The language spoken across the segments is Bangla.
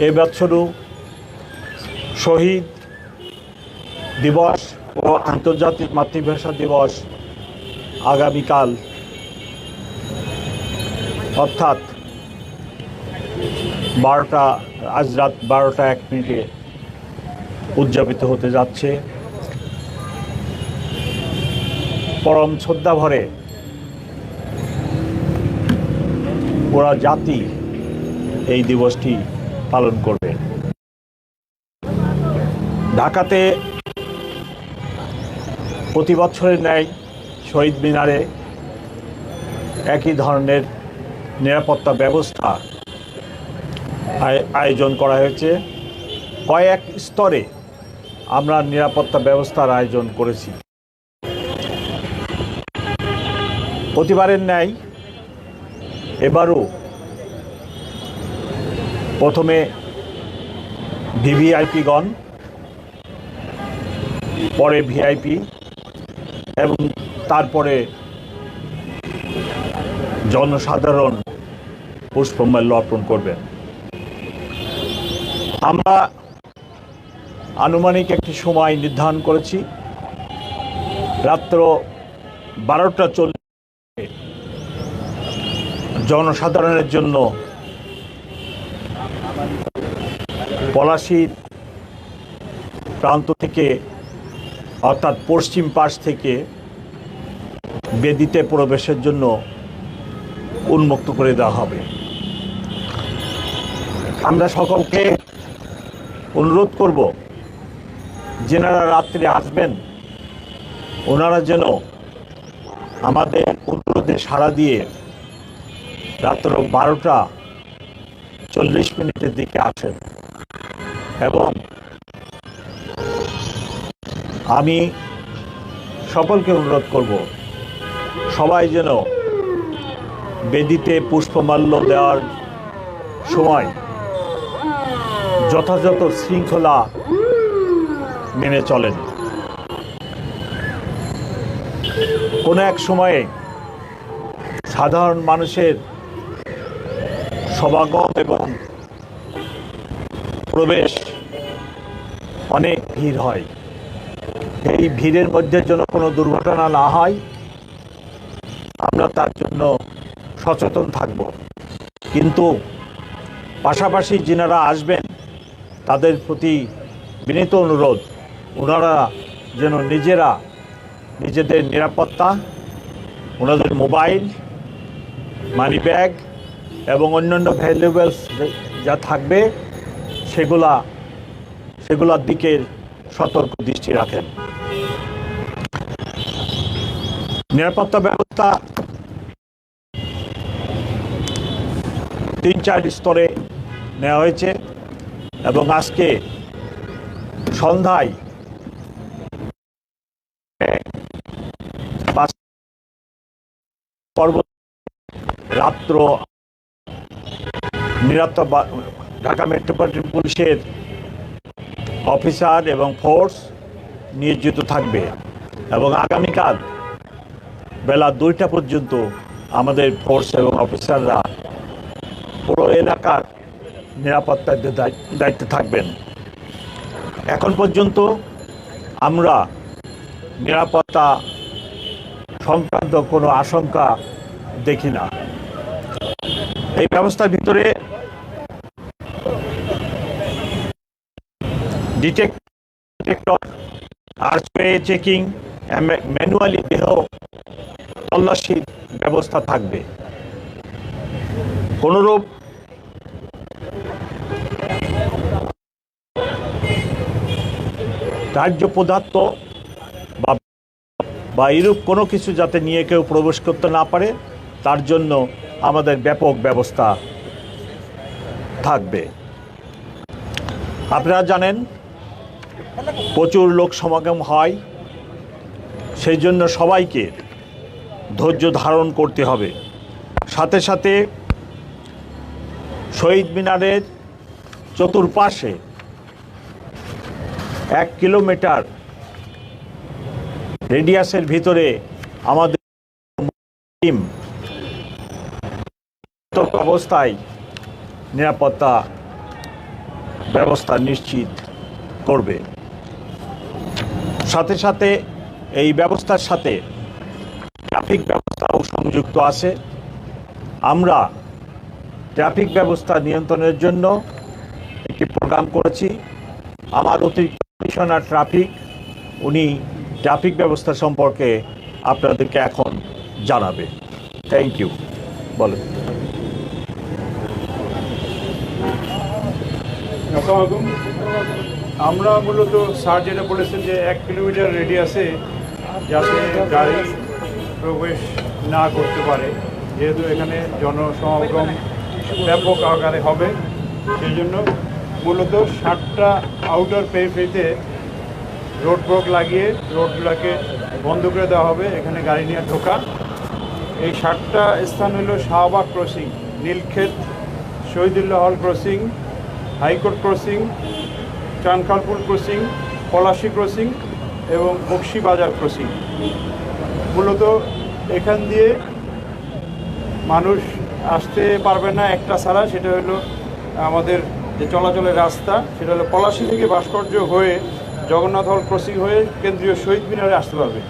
এ বছরও শহীদ দিবস ও আন্তর্জাতিক মাতৃভাষা দিবস আগামীকাল অর্থাৎ আজ রাত 12:01 উদযাপিত হতে যাচ্ছে। পরম শ্রদ্ধা ভরে পুরা জাতি এই দিবসটি পালন করবে। ঢাকাতে প্রতি বছরের ন্যায় শহীদ মিনারে একই ধরনের নিরাপত্তা ব্যবস্থা আয়োজন করা হয়েছে। কয়েক স্তরে আমরা নিরাপত্তা ব্যবস্থার আয়োজন করেছি। প্রতিবারের ন্যায় এবারও প্রথমে ভিভিআইপিগণ, পরে ভিআইপি এবং তারপরে জনসাধারণ পুষ্পমাল্য অর্পণ করবেন। আমরা আনুমানিক একটি সময় নির্ধারণ করেছি। রাত্র 12:40 জনসাধারণের জন্য পলাশীর প্রান্ত থেকে অর্থাৎ পশ্চিম পাশ থেকে বেদিতে প্রবেশের জন্য উন্মুক্ত করে দেওয়া হবে। আমরা সকলকে অনুরোধ করব, যেনারা রাত্রে আসবেন ওনারা যেন আমাদের অনুরোধে সাড়া দিয়ে রাত্র 12:40 দিকে আসেন। এবং আমি সকলকে অনুরোধ করব, সবাই যেন বেদিতে পুষ্পমাল্য দেওয়ার সময় যথাযথ শৃঙ্খলা মেনে চলেন। কোনো এক সময়ে সাধারণ মানুষের সমাগম এবং প্রবেশ অনেক ভিড় হয়। এই ভিড়ের মধ্যে যেন কোনো দুর্ঘটনা না হয়, আমরা তার জন্য সচেতন থাকব। কিন্তু পাশাপাশি যিনারা আসবেন তাদের প্রতি বিনীত অনুরোধ, ওনারা যেন নিজেদের নিরাপত্তা, ওনাদের মোবাইল, মানি ব্যাগ এবং অন্যান্য ভ্যালুয়েবলস যা থাকবে সেগুলার দিকে সতর্ক দৃষ্টি রাখেন। নিরাপত্তা ব্যবস্থা 3-4 স্তরে নেওয়া হয়েছে এবং আজকে সন্ধ্যায় রাত্র নিরাপত্তা ঢাকা মেট্রোপলিটন পুলিশের অফিসার এবং ফোর্স নিয়োজিত থাকবে এবং আগামীকাল বেলা 2টা পর্যন্ত আমাদের ফোর্স এবং অফিসাররা পুরো এলাকার নিরাপত্তার দায়িত্বে থাকবেন। এখন পর্যন্ত আমরা নিরাপত্তা সংক্রান্ত কোনো আশঙ্কা দেখি না। এই ব্যবস্থার ভিতরে ডিটেক্টর, আর্চওয়ে চেকিং, ম্যানুয়ালি দেহ তল্লাশির ব্যবস্থা থাকবে। কোনরূপ দাহ্য পদার্থ বা এরূপ কোনো কিছু যাতে নিয়ে কেউ প্রবেশ করতে না পারে তার জন্য আমাদের ব্যাপক ব্যবস্থা থাকবে। আপনারা জানেন প্রচুর লোক সমাগম হয়, সেই জন্য সবাইকে ধৈর্য ধারণ করতে হবে। সাথে সাথে শহীদ মিনারের চতুর্পাশে 1 কিলোমিটার রেডিয়াসের ভিতরে আমাদের টিম অবস্থায় নিরাপত্তা ব্যবস্থা নিশ্চিত করবে। সাথে সাথে এই ব্যবস্থার সাথে ট্রাফিক ব্যবস্থাও সংযুক্ত আছে। আমরা ট্রাফিক ব্যবস্থা নিয়ন্ত্রণের জন্য একটি প্রোগ্রাম করেছি। আমার অতিরিক্ত কমিশনার ট্রাফিক উনি ট্রাফিক ব্যবস্থা সম্পর্কে আপনাদেরকে এখন জানাবে। Thank you. বলেন। আসসালামু আলাইকুম। আমরা মূলত স্যার যেটা বলেছেন যে 1 কিলোমিটার রেডিয়াসে যাতে গাড়ি প্রবেশ না করতে পারে, যেহেতু এখানে জনসমাগম ব্যাপক আকারে হবে, সেই জন্য মূলত 60টা আউটার পেরিফেরিতে রোড ব্লক লাগিয়ে রোডগুলোকে বন্ধ করে দেওয়া হবে এখানে গাড়ি নিয়ে ঢোকা। এই 60টা স্থান হলো Shahbag crossing, Nilkhet, Shahidullah hall crossing, high court crossing, Chankharpul crossing, Palashi crossing এবং বক্সিবাজার ক্রসিং। মূলত এখান দিয়ে মানুষ আসতে পারবে না একটা ছাড়া, সেটা হলো আমাদের যে চলাচলের রাস্তা, সেটা হলো পলাশী থেকে ভাস্কর্য হয়ে জগন্নাথ হল ক্রসিং হয়ে কেন্দ্রীয় শহীদ মিনারে আসতে পারবে।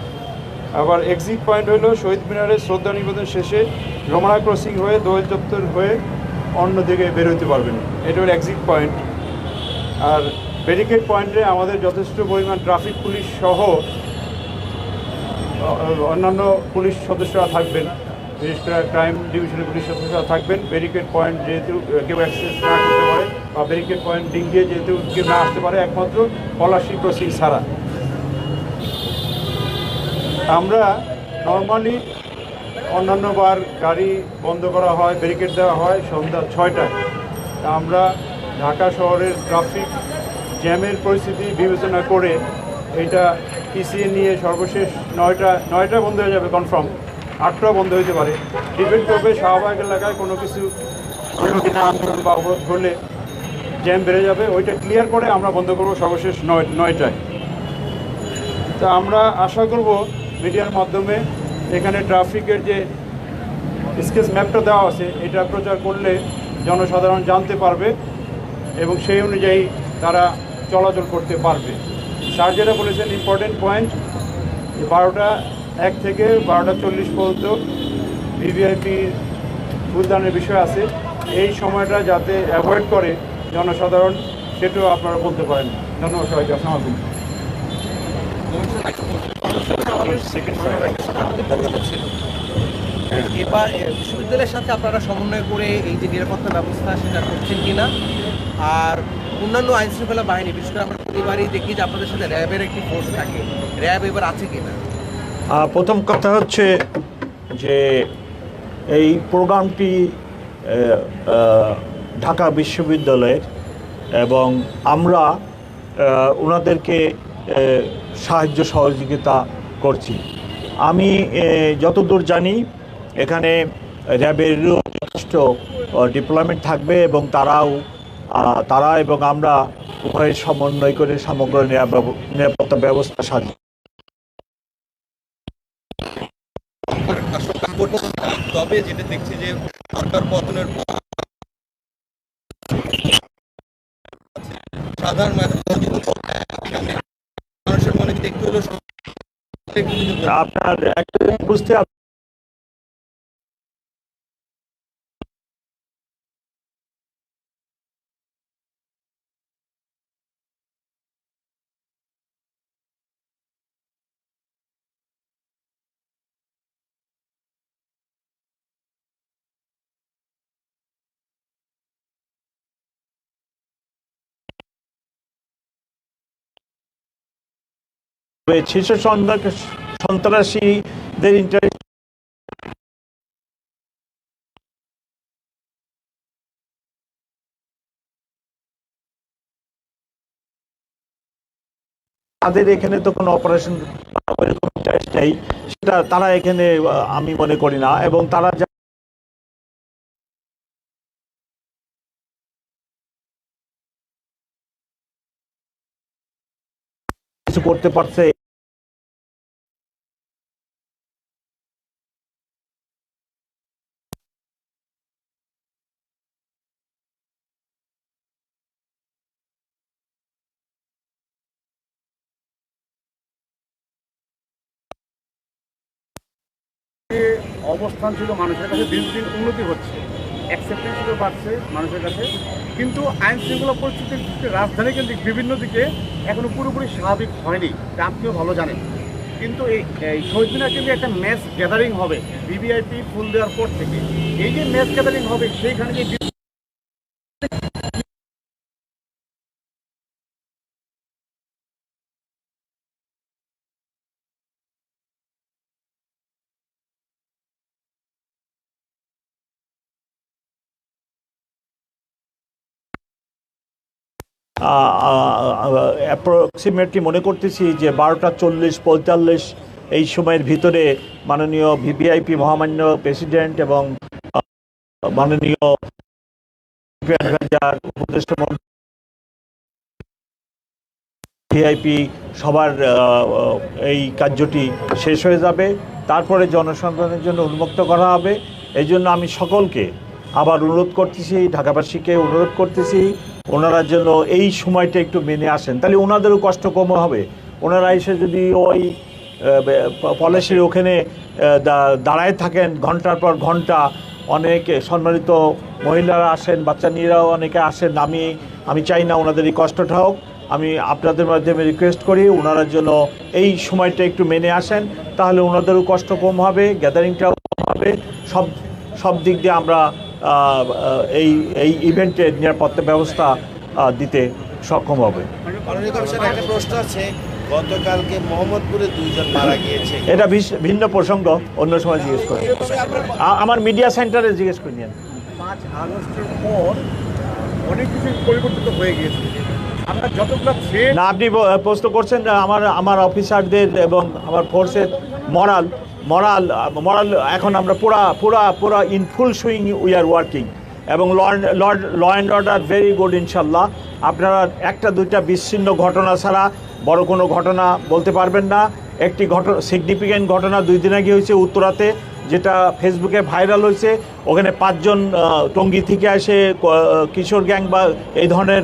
আবার এক্সিট পয়েন্ট হলো শহীদ মিনারে শ্রদ্ধা নিবেদন শেষে রমনা ক্রসিং হয়ে দোয়েল চত্বর হয়ে অন্যদিকে বের হতে পারবেন। এটা হলো এক্সিট পয়েন্ট। আর ব্যারিকেড পয়েন্টে আমাদের যথেষ্ট পরিমাণ ট্রাফিক পুলিশ সহ অন্যান্য পুলিশ সদস্যরা থাকবেন, বিশেষ করে ক্রাইম ডিভিশনের পুলিশ সদস্যরা থাকবেন। ব্যারিকেড পয়েন্ট যেহেতু কেউ অ্যাক্সেস না করতে পারে বা ব্যারিকেড পয়েন্ট ডিঙ্গিয়ে যেহেতু কেউ না আসতে পারে একমাত্র পলাশী ক্রসিং ছাড়া। আমরা নর্মালি অন্যান্য বার গাড়ি বন্ধ করা হয়, ব্যারিকেড দেওয়া হয় সন্ধ্যা 6টায়। আমরা ঢাকা শহরের ট্রাফিক জ্যামের পরিস্থিতি বিবেচনা করে এটা পিছিয়ে নিয়ে সর্বশেষ 9টা বন্ধ হয়ে যাবে কনফার্ম, 8টা বন্ধ হতে পারে। ডিপেন্ড করবে শাহবাগ এলাকায় কোনো কিছু আন্দোলন বা অবরোধ হলে জ্যাম বেড়ে যাবে, ওইটা ক্লিয়ার করে আমরা বন্ধ করবো সর্বশেষ 9টায়। তা আমরা আশা করব মিডিয়ার মাধ্যমে এখানে ট্রাফিকের যে স্কেচ ম্যাপটা দেওয়া আছে এটা প্রচার করলে জনসাধারণ জানতে পারবে এবং সেই অনুযায়ী তারা চলাচল করতে পারবে। স্যার যেটা বলেছেন ইম্পর্টেন্ট পয়েন্ট, 12টা 1 থেকে 12টা 40 পর্যন্ত ভিভিআইপি ভোটদানের বিষয় আছে। এই সময়টা যাতে অ্যাভয়েড করে জনসাধারণ, সেটাও আপনারা বলতে পারেন। ধন্যবাদ সবাইকে। আসসালামু আলাইকুম। এবার বিশ্ববিদ্যালয়ের সাথে আপনারা সমন্বয় করে এই যে নিরাপত্তা ব্যবস্থা সেটা করছেন কিনা, আর অন্যান্য আইন শৃঙ্খলা বাহিনী, বিশেষ করে আমরা প্রতিবারই দেখি যে আপনাদের সাথে র্যাবের একটি ফোর্স থাকে, র্যাব এবার আছে কিনা? প্রথম কথা হচ্ছে যে এই প্রোগ্রামটি ঢাকা বিশ্ববিদ্যালয়ের এবং আমরা ওনাদেরকে সাহায্য সহযোগিতা করছি। আমি যতদূর জানি এখানে র্যাবেরও যথেষ্ট ডিপ্লয়মেন্ট থাকবে এবং তারা এবং আমরা উভয়ের সমন্বয় করে সমগ্র নিরাপত্তা ব্যবস্থা সাজি। তবে যেটা দেখছি যে সরকার পতনের সাধারণ মানুষের মনে একটু হলো আপনার একটা বুঝতে শীর্ষ সন্ত্রাসীদের ইন্টারেস্ট তাদের এখানে তো কোনো অপারেশন ইন্টারেস্ট নেই, সেটা তারা এখানে আমি মনে করি না। এবং তারা কিছু করতে পারছে যে অবস্থান ছিল মানুষের কাছে দিন দিন উন্নতি হচ্ছে, অ্যাকসেপ্টেন্সও বাড়ছে মানুষের কাছে, কিন্তু আইন শৃঙ্খলা পরিস্থিতির রাজধানী কেন্দ্রিক বিভিন্ন দিকে এখনো পুরোপুরি স্বাভাবিক হয়নি, তা আপনিও ভালো জানেন। কিন্তু এই শহীদ মিনার কেন্দ্রে একটা ম্যাচ গ্যাদারিং হবে ভিভিআইপি ফুল দেওয়ার পর থেকে। এই যে ম্যাচ গ্যাদারিং হবে সেইখানে যে অ্যাপ্রক্সিমেটলি মনে করতেছি যে 12:40-45 এই সময়ের ভিতরে মাননীয় ভিভিআইপি মহামান্য প্রেসিডেন্ট এবং মাননীয় উপদেষ্টা মন্ত্রী ভিআইপি সবার এই কার্যটি শেষ হয়ে যাবে, তারপরে জনসাধারণের জন্য উন্মুক্ত করা হবে। এই জন্য আমি সকলকে আবার অনুরোধ করতেছি, ঢাকাবাসীকে অনুরোধ করতেছি, ওনারা যেন এই সময়টা একটু মেনে আসেন, তাহলে ওনাদেরও কষ্ট কম হবে। ওনারা এসে যদি ওই পলাশির ওখানে দাঁড়ায় থাকেন ঘন্টার পর ঘন্টা, অনেক সম্মানিত মহিলারা আসেন, বাচ্চা নিয়েরাও অনেকে আসেন, আমি চাই না ওনাদের এই কষ্টটা হোক। আমি আপনাদের মাধ্যমে রিকোয়েস্ট করি ওনারা যেন এই সময়টা একটু মেনে আসেন, তাহলে ওনাদেরও কষ্ট কম হবে, গ্যাদারিংটাও কম হবে, সব দিক দিয়ে আমরা এই ইভেন্টের নিরাপত্তা ব্যবস্থা দিতে সক্ষম হবে। একটা প্রশ্ন আছে, গতকালকে মোহাম্মদপুরে 2 জন মারা গিয়েছে, এটা ভিন্ন প্রসঙ্গ, অন্য সময় জিজ্ঞেস করেন, আমার মিডিয়া সেন্টারে জিজ্ঞেস করে নিন। 5 আগস্টের পর অনেক কিছু পরিবর্তিত হয়ে গিয়েছে। আমরা যতগুলো থ্রেড না, আপনি প্রশ্ন করছেন আমার অফিসারদের এবং আমার ফোর্সের মরাল এখন আমরা পুরা in full swing we are working, এবং law and order very good ইনশাল্লাহ। আপনারা একটা দুইটা বিচ্ছিন্ন ঘটনা ছাড়া বড় কোনো ঘটনা বলতে পারবেন না। একটি সিগনিফিক্যান্ট ঘটনা 2 দিন আগে হয়েছে উত্তরাতে, যেটা ফেসবুকে ভাইরাল হয়েছে। ওখানে 5 জন টঙ্গী থেকে এসে কিশোর গ্যাং বা এই ধরনের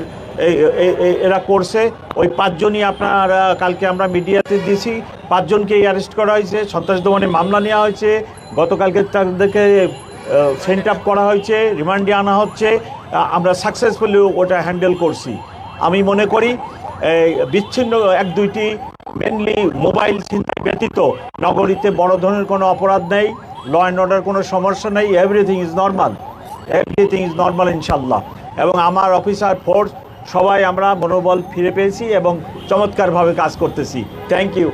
এরা করছে। ওই 5 জনই আপনারা কালকে আমরা মিডিয়াতে দিয়েছি, 5 জনকেই অ্যারেস্ট করা হয়েছে, সন্ত্রাস দমনে মামলা নেওয়া হয়েছে। গতকালকে তাদেরকে সেন্ট আপ করা হয়েছে, রিমান্ডে আনা হচ্ছে। আমরা সাকসেসফুলি ওটা হ্যান্ডেল করছি। আমি মনে করি বিচ্ছিন্ন 1-2টি মেনলি মোবাইল ছিনতাই ব্যতীত নগরীতে বড় ধরনের কোনো অপরাধ নেই, ল অ্যান্ড অর্ডার কোনো সমস্যা নেই, এভরিথিং ইজ নর্মাল ইনশাল্লাহ। এবং আমার অফিসার ফোর্স সবাই আমরা মনোবল ফিরে পেয়েছি এবং চমৎকারভাবে কাজ করতেছি। Thank you.